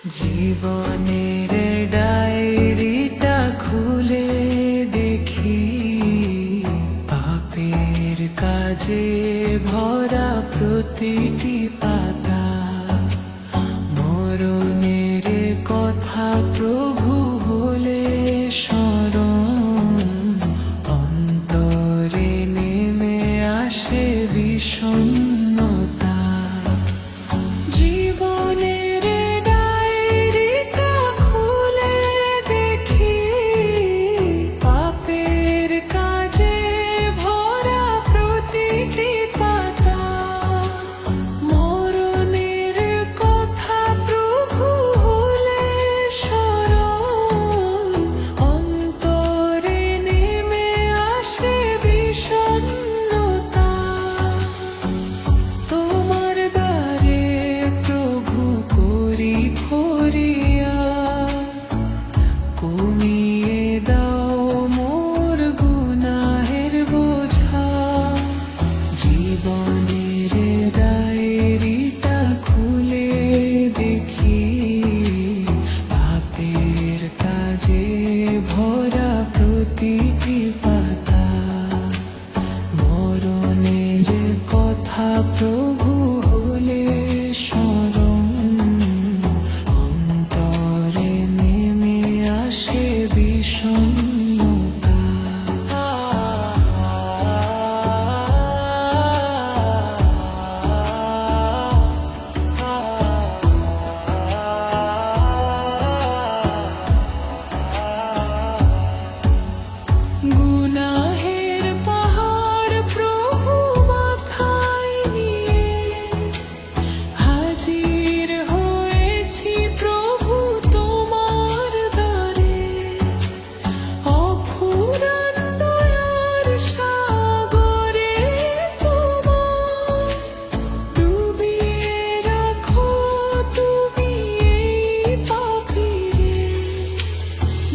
জীবনের ডায়েরিটা খুলে দেখি, পাপের কাজে ভরা প্রতিটি পাতা। মরণের কথা প্রভু হলে স্মরণ, অন্তরে নেমে আসে বিষণ্ণতা। জীবনের ডায়েরিটা খুলে দেখি, পাপের কাজে ভরা প্রতিটি পাতা। মরণের কথা প্রভু হলে স্মরণ, অন্তরে নেমে আসে বিষণ্ণতা। তোমার দ্বারে প্রভু করি ফরিয়াদ, কমিয়ে দাও মোর গুনাহের বোঝা। জীবনের ডায়েরিটা খুলে দেখি, পাপের কাজে ভরা প্রতিটি পাতা। মরণের কথা প্রভু হলে স্মরণ, অন্তরে নেমে আসে বিষণ্ণতা। গুনাহের পাহাড় প্রভু মাথায় নিয়ে, হাজির হয়েছি প্রভু তোমার দ্বারে। অফুরান দয়ার সাগরে তোমার, ডুবিয়ে রাখো তুমি এই পাপীরে।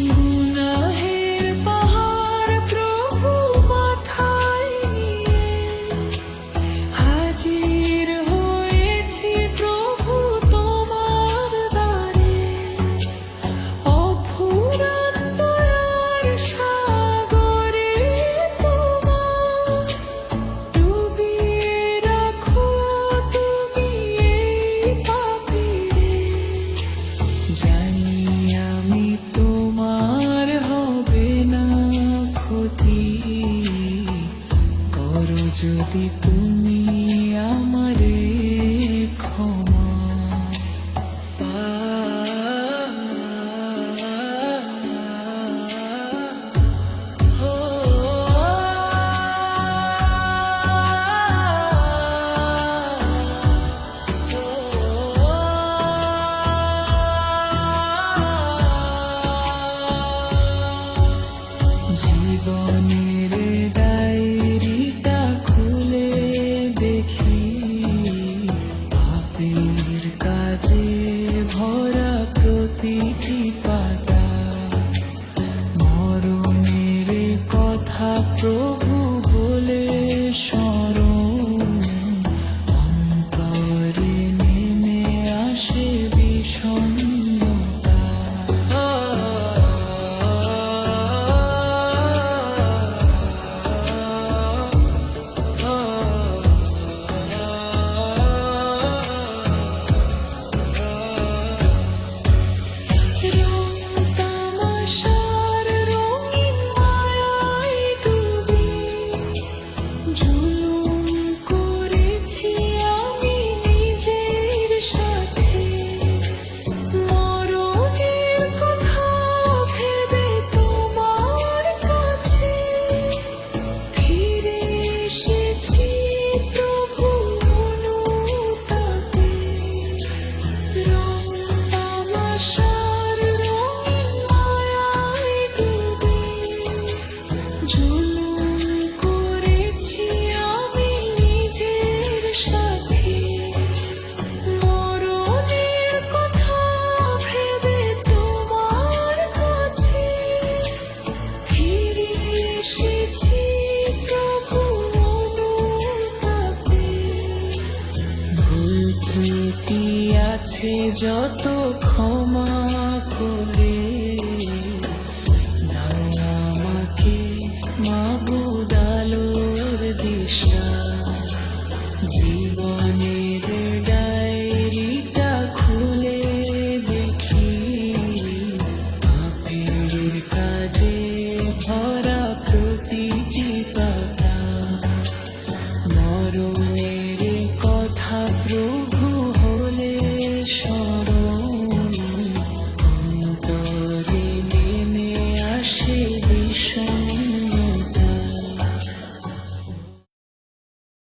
গুনাহের পাহাড় প্রভু মাথায় নিয়ে, হাজির হয়েছি প্রভু তোমার দ্বারে। অফুরান দয়ার সাগরে তোমার, ডুবিয়ে রাখো তুমি এই পাপীরে। জানি আমি তোমার হবে না ক্ষতি, করো যদি তুমি আমারে ক্ষমা। জীবনের ডায়েরিটা খুলে দেখি, পাপের কাজে ভরা প্রতিটি পাতা। মরণের কথা প্রভু বলে স্মরণ, অন্তরে নেমে আসে বিষণ্ণতা। রং এসে যত ক্ষমা করে দাও আমাকে মাবুদ আলোর দিশা জীবনে